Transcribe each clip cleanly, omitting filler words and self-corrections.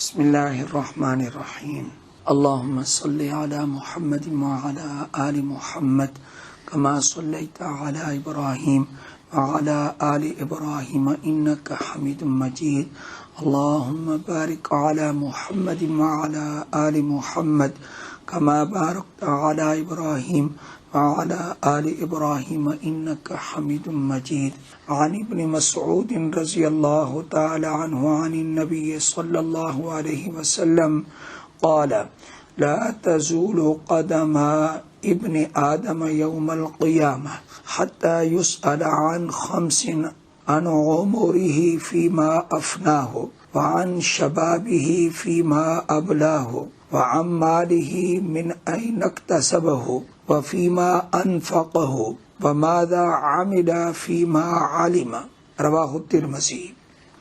بسم اللہ الرحمن الرحیم اللہم صلی علی محمد وعلی آل محمد کما صلیت علی ابراہیم وعلی آل ابراہیم انک حمید مجید اللہم بارک علی محمد وعلی آل محمد کما بارکت علی ابراہیم وعلى آل إبراهيم إنك حميد مجيد عن ابن مسعود رضي الله تعالى عنه عن النبي صلى الله عليه وسلم قال لا تزول قدم ابن آدم يوم القيامة حتى يسأل عن 5 عن عمره فيما أفناه وعن شبابه فيما أبلاه وعن ماله من أين اكتسبه وفيما أنفقه وماذا عمل فيما علم رواہ الترمذی۔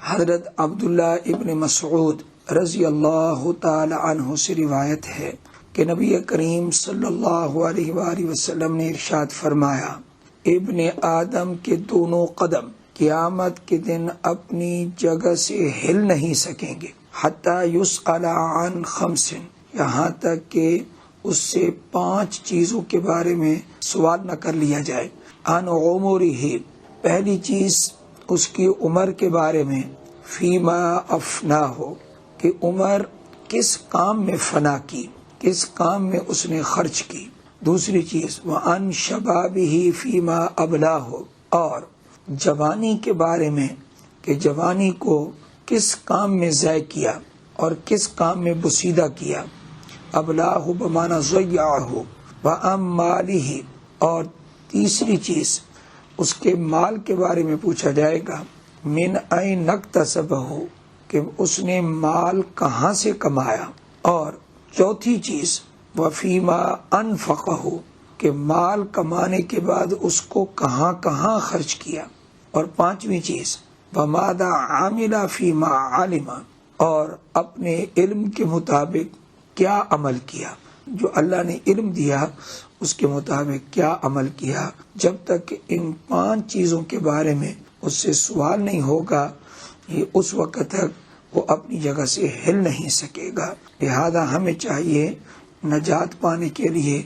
حضرت عبداللہ ابن مسعود رضی اللہ تعالی عنہ سے روایت ہے کہ نبی کریم صلی اللہ علیہ وآلہ وسلم نے ارشاد فرمایا، ابن آدم کے دونوں قدم قیامت کے دن اپنی جگہ سے ہل نہیں سکیں گے، حتی یسأل عن 5، یہاں تک کہ اس سے 5 چیزوں کے بارے میں سوال نہ کر لیا جائے۔ عن عمرہ، پہلی چیز اس کی عمر کے بارے میں، فیما افناہ، کہ عمر کس کام میں فنا کی، کس کام میں اس نے خرچ کی۔ دوسری چیز وعن شبابہ فیما ابلاہ، اور جوانی کے بارے میں کہ جوانی کو کس کام میں ضائع کیا اور کس کام میں بسیدہ کیا۔ ابلاہ بمعنی ضیعہ، وعن مالہ، اور تیسری چیز اس کے مال کے بارے میں پوچھا جائے گا، من این اکتسبہ، کہ اس نے مال کہاں سے کمایا، اور چوتھی چیز وفیما انفقہ، کہ مال کمانے کے بعد اس کو کہاں کہاں خرچ کیا، اور 5ویں چیز وماذا عمل فیما علم، اور اپنے علم کے مطابق کیا عمل کیا، جو اللہ نے علم دیا اس کے مطابق کیا عمل کیا۔ جب تک ان 5 چیزوں کے بارے میں اس سے سوال نہیں ہوگا، یہ اس وقت تک وہ اپنی جگہ سے ہل نہیں سکے گا۔ لہذا ہمیں چاہیے نجات پانے کے لیے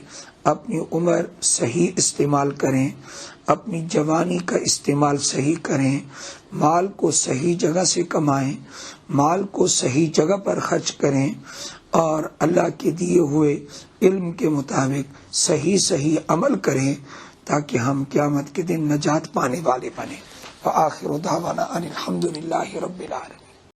اپنی عمر صحیح استعمال کریں، اپنی جوانی کا استعمال صحیح کریں، مال کو صحیح جگہ سے کمائیں، مال کو صحیح جگہ پر خرچ کریں، اور اللہ کے دیے ہوئے علم کے مطابق صحیح عمل کریں تاکہ ہم قیامت کے دن نجات پانے والے بنیں۔ وآخر دعوانا ان الحمد للہ رب العالمین۔